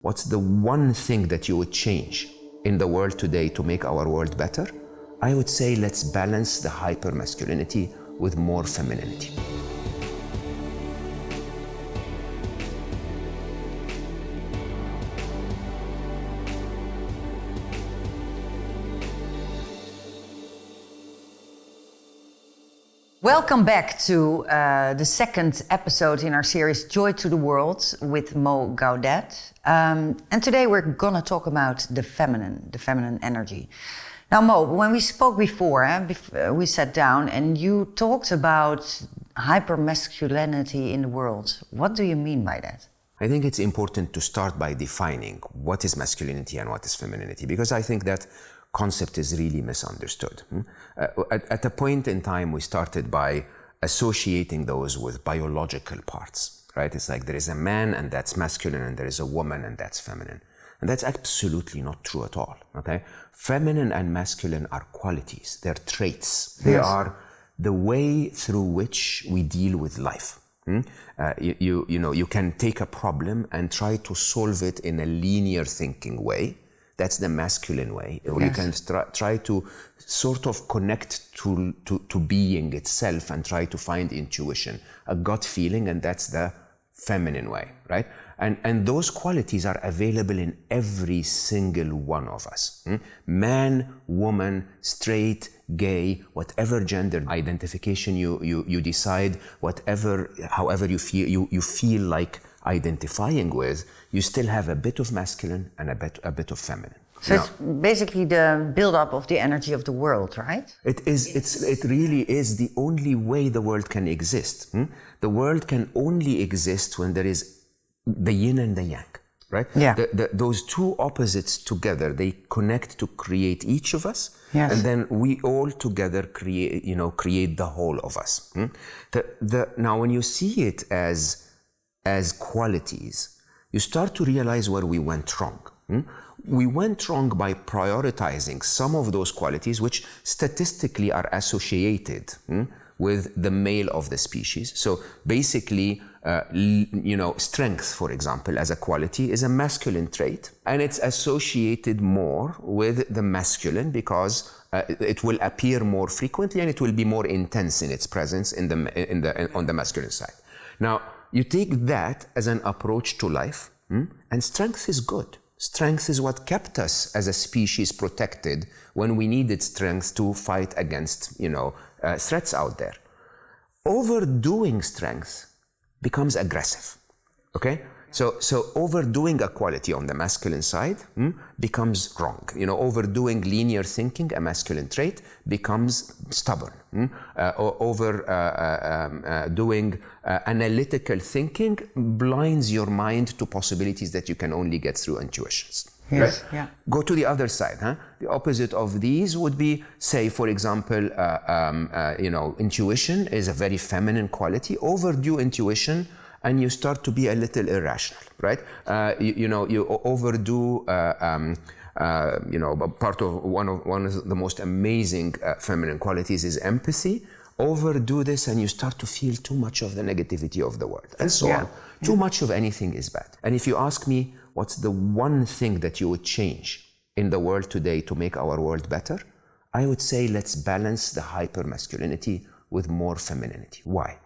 What's the one thing that you would change in the world today to make our world better? I would say let's balance the hyper-masculinity with more femininity. Welcome back to the second episode in our series Joy to the World with Mo Gawdat. And today we're gonna talk about the feminine energy. Now Mo, when we spoke before, we sat down and you talked about hyper-masculinity in the world. What do you mean by that? I think it's important to start by defining what is masculinity and what is femininity, because I think that concept is really misunderstood. At a point in time, we started by associating those with biological parts, right? It's like there is a man and that's masculine, and there is a woman and that's feminine. And that's absolutely not true at all, okay? Feminine and masculine are qualities, they're traits. They are the way through which we deal with life. You can take a problem and try to solve it in a linear thinking way. That's the masculine way. Or you can try to sort of connect to being itself and try to find intuition, a gut feeling, and that's the feminine way, right? And those qualities are available in every single one of us. Man, woman, straight, gay, whatever gender identification you decide, however you feel like identifying with, you still have a bit of masculine and a bit of feminine. So it's basically the build-up of the energy of the world, right? It really is the only way the world can exist. The world can only exist when there is the yin and the yang, right? Yeah. Those two opposites together, they connect to create each of us. Yes. And then we all together create the whole of us. Now, when you see it as qualities, you start to realize where we went wrong. We went wrong by prioritizing some of those qualities which statistically are associated with the male of the species. So basically, strength, for example, as a quality is a masculine trait, and it's associated more with the masculine because it will appear more frequently and it will be more intense in its presence on the masculine side. Now, you take that as an approach to life, and strength is good. Strength is what kept us as a species protected when we needed strength to fight against, threats out there. Overdoing strength becomes aggressive, okay? So overdoing a quality on the masculine side becomes wrong. Overdoing linear thinking, a masculine trait, becomes stubborn. Doing analytical thinking blinds your mind to possibilities that you can only get through intuitions. Yes, right? yeah. Go to the other side. The opposite of these would be, say, for example, intuition is a very feminine quality. Overdue intuition, and you start to be a little irrational, right? You overdo. Part of one of the most amazing feminine qualities is empathy. Overdo this, and you start to feel too much of the negativity of the world, and so on. Too much of anything is bad. And if you ask me, what's the one thing that you would change in the world today to make our world better? I would say let's balance the hyper-masculinity with more femininity. Why?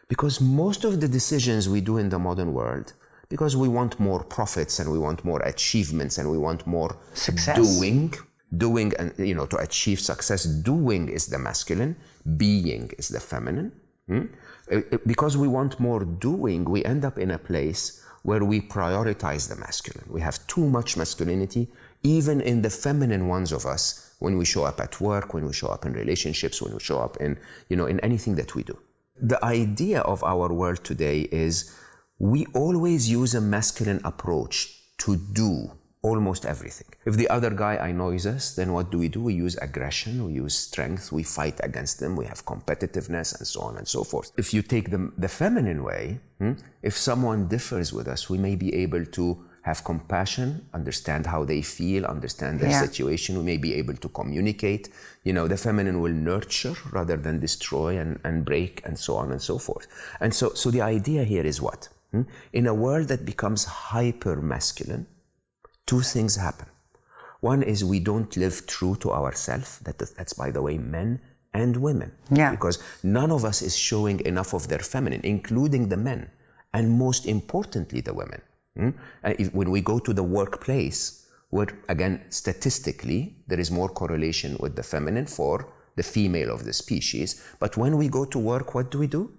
Because most of the decisions we do in the modern world, because we want more profits and we want more achievements and we want more success. Doing and to achieve success, doing is the masculine, being is the feminine. Because we want more doing, we end up in a place where we prioritize the masculine. We have too much masculinity, even in the feminine ones of us, when we show up at work, when we show up in relationships, when we show up in anything that we do. The idea of our world today is we always use a masculine approach to do almost everything. If the other guy annoys us, then what do? We use aggression, we use strength, we fight against them, we have competitiveness, and so on and so forth. If you take the feminine way, if someone differs with us, we may be able to have compassion, understand how they feel, understand their situation. We may be able to communicate. The feminine will nurture rather than destroy and break, and so on and so forth. And so the idea here is what? In a world that becomes hyper-masculine, two things happen. One is we don't live true to ourselves. That's, by the way, men and women. Yeah. Because none of us is showing enough of their feminine, including the men, and most importantly, the women. When we go to the workplace, where, again, statistically, there is more correlation with the feminine for the female of the species. But when we go to work, what do?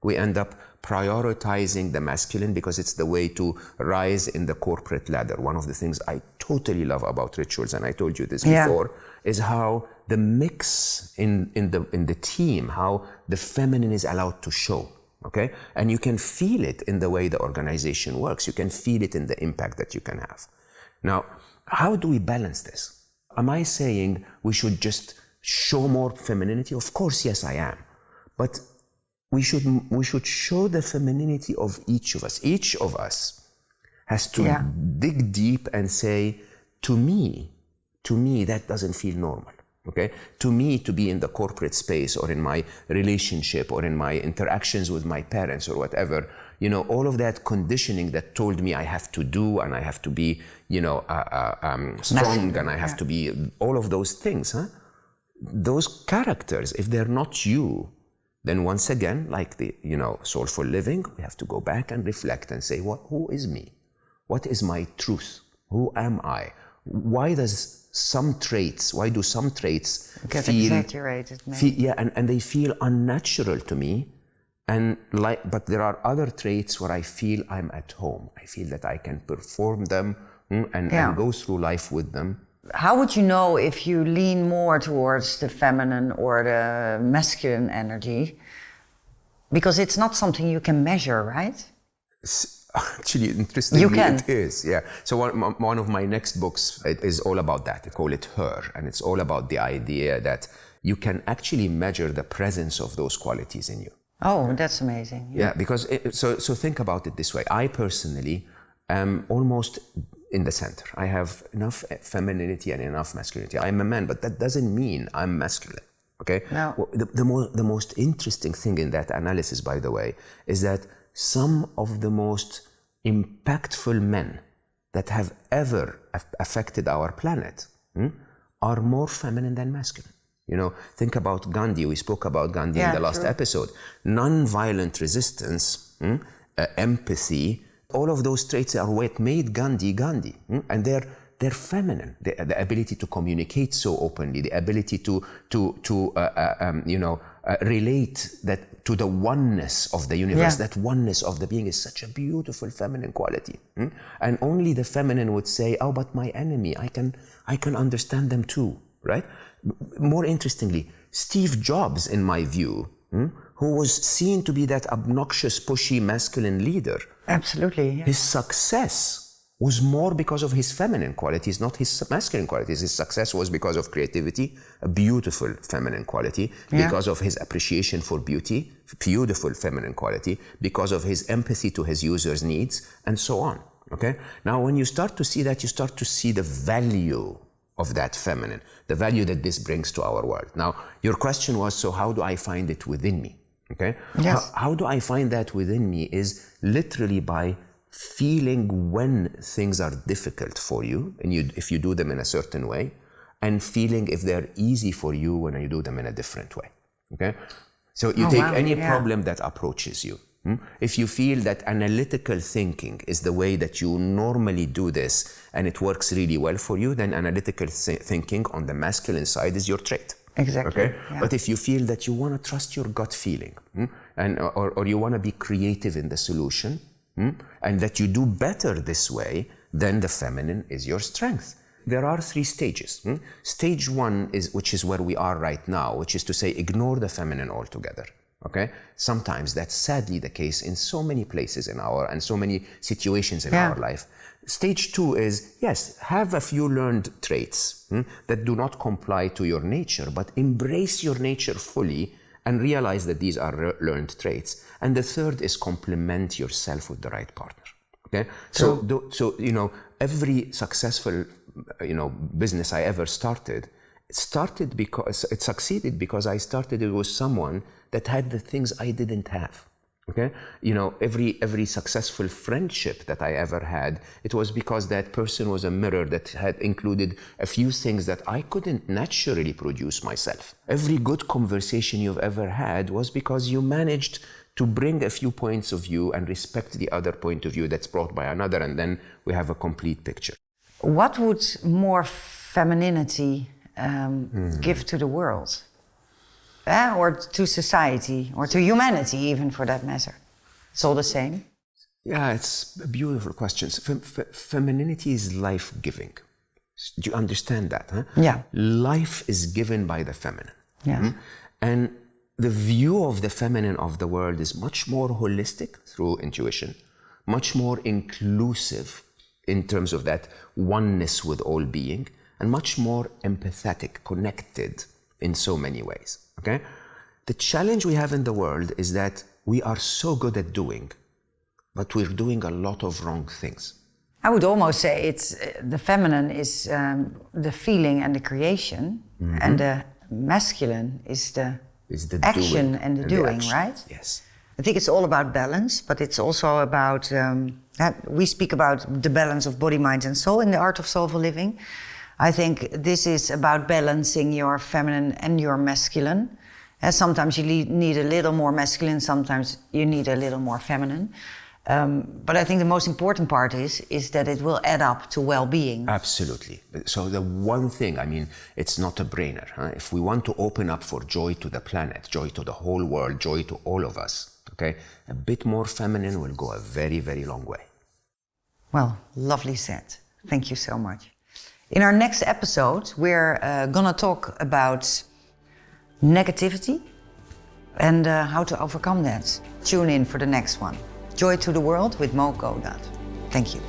We end up prioritizing the masculine because it's the way to rise in the corporate ladder. One of the things I totally love about Rituals, and I told you this before, is how the mix in the team, how the feminine is allowed to show. Okay? And you can feel it in the way the organization works. You can feel it in the impact that you can have. Now, how do we balance this? Am I saying we should just show more femininity? Of course, yes, I am. But we should show the femininity of each of us. Each of us has to dig deep and say, to me, that doesn't feel normal. Okay? To me, to be in the corporate space or in my relationship or in my interactions with my parents or whatever, all of that conditioning that told me I have to do and I have to be, strong and I have to be all of those things, those characters, if they're not you, then once again, like the, soulful living, we have to go back and reflect and say, who is me? What is my truth? Who am I? Why do some traits get feel exaggerated? Maybe. And they feel unnatural to me, but there are other traits where I feel I'm at home. I feel that I can perform them and go through life with them. How would you know if you lean more towards the feminine or the masculine energy? Because it's not something you can measure, right? Actually, interestingly, it is. Yeah. So one of my next books is all about that. I call it Her, and it's all about the idea that you can actually measure the presence of those qualities in you. Oh, that's amazing. Yeah, because so think about it this way. I personally am almost in the center. I have enough femininity and enough masculinity. I'm a man, but that doesn't mean I'm masculine. Okay. No. Well, the most interesting thing in that analysis, by the way, is that some of the most impactful men that have ever affected our planet are more feminine than masculine. Think about Gandhi. We spoke about Gandhi in the last episode. Non-violent resistance, empathy, all of those traits are what made Gandhi. And they're feminine. The ability to communicate so openly, the ability to relate that to the oneness of the universe. That oneness of the being is such a beautiful feminine quality. And only the feminine would say, oh, but my enemy, I can understand them too, right? More interestingly, Steve Jobs, in my view, who was seen to be that obnoxious, pushy, masculine leader. Absolutely. Yeah. His success was more because of his feminine qualities, not his masculine qualities. His success was because of creativity, a beautiful feminine quality, because of his appreciation for beauty, beautiful feminine quality, because of his empathy to his users' needs, and so on. Okay? Now, when you start to see that, you start to see the value of that feminine, the value that this brings to our world. Now, your question was, so how do I find it within me? Okay? Yes. How do I find that within me is literally by feeling when things are difficult for you, and if you do them in a certain way, and feeling if they're easy for you when you do them in a different way. Okay? So you take any problem that approaches you. If you feel that analytical thinking is the way that you normally do this and it works really well for you, then analytical thinking on the masculine side is your trait. Exactly. Okay? Yeah. But if you feel that you want to trust your gut feeling or you want to be creative in the solution, and that you do better this way, then the feminine is your strength. There are 3 stages. Stage 1 which is where we are right now, which is to say ignore the feminine altogether. Okay? Sometimes that's sadly the case in so many places and so many situations in our life. Stage 2 is, yes, have a few learned traits that do not comply to your nature, but embrace your nature fully and realize that these are learned traits. And the third is complement yourself with the right partner. Okay? So every successful, business I ever started, it succeeded because I started it with someone that had the things I didn't have. Okay, you know, every successful friendship that I ever had, it was because that person was a mirror that had included a few things that I couldn't naturally produce myself. Every good conversation you've ever had was because you managed to bring a few points of view and respect the other point of view that's brought by another, and then we have a complete picture. What would more femininity give to the world? Or to society, or to humanity even, for that matter? It's all the same? Yeah, it's a beautiful question. Femininity is life-giving. Do you understand that? Huh? Yeah. Life is given by the feminine. Yeah. And the view of the feminine of the world is much more holistic through intuition, much more inclusive in terms of that oneness with all being, and much more empathetic, connected in so many ways. Okay? The challenge we have in the world is that we are so good at doing, but we're doing a lot of wrong things. I would almost say it's the feminine is the feeling and the creation, and the masculine is the action and the doing, right? Yes. I think it's all about balance, but it's also about, we speak about the balance of body, mind and soul in the art of soulful living. I think this is about balancing your feminine and your masculine. Sometimes you need a little more masculine, sometimes you need a little more feminine. But I think the most important part is that it will add up to well-being. Absolutely. So the one thing, I mean, it's not a brainer. Huh? If we want to open up for joy to the planet, joy to the whole world, joy to all of us, okay, a bit more feminine will go a very, very long way. Well, lovely said. Thank you so much. In our next episode, we're gonna talk about negativity and how to overcome that. Tune in for the next one. Joy to the World with Mo Gawdat. Thank you.